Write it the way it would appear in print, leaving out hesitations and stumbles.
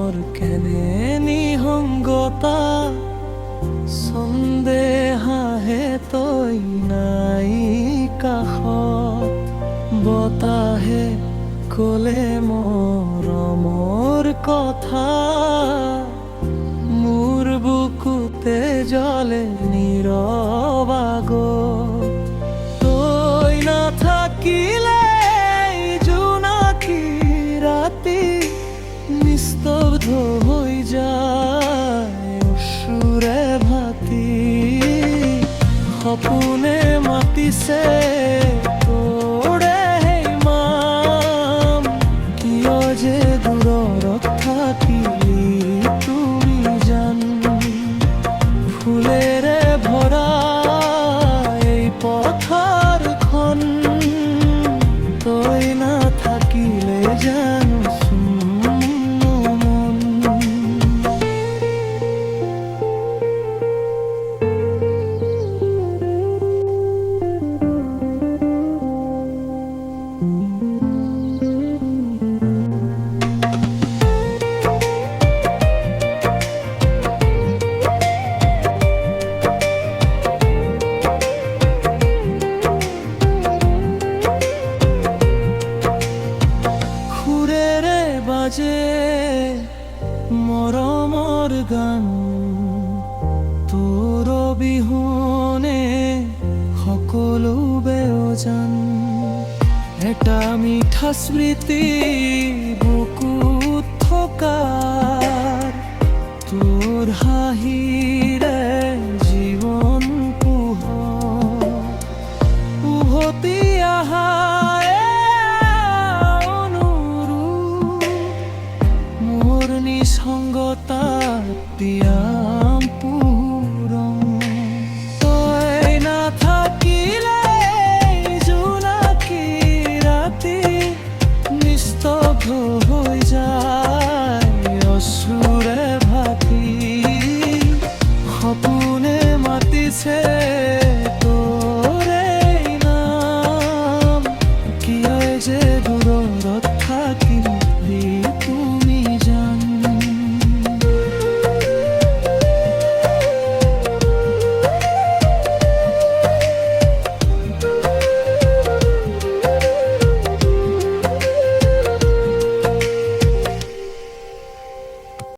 মনৰ কেনে নিহংগতা সন্দেহাহে তই নাই কাষত বতাহে কলে মৰমৰ কথা মোৰ বুকুতে জ্বলে নীৰৱ আগত তই নাথাকিলে জোনাকী ৰাতি নিস্তব্ধ হৈ যায় অশ্ৰুৰে ভাতি সপোনে মাতিছে তোৰে সেই মাম কিয় যে দূৰত থাকিলি তুমি জান ফুলেৰে ভৰা এই পথাৰখন তই নাথাকিলে জানো বাজে মৰমৰ গান তোৰ বিহুনে সকলো বেজান এটা মিঠা স্মৃতি বুকুত থকাৰ তোৰ হাঁহিৰে জীৱন পোহৰ উভতি আহা নিসংগতা দিয়া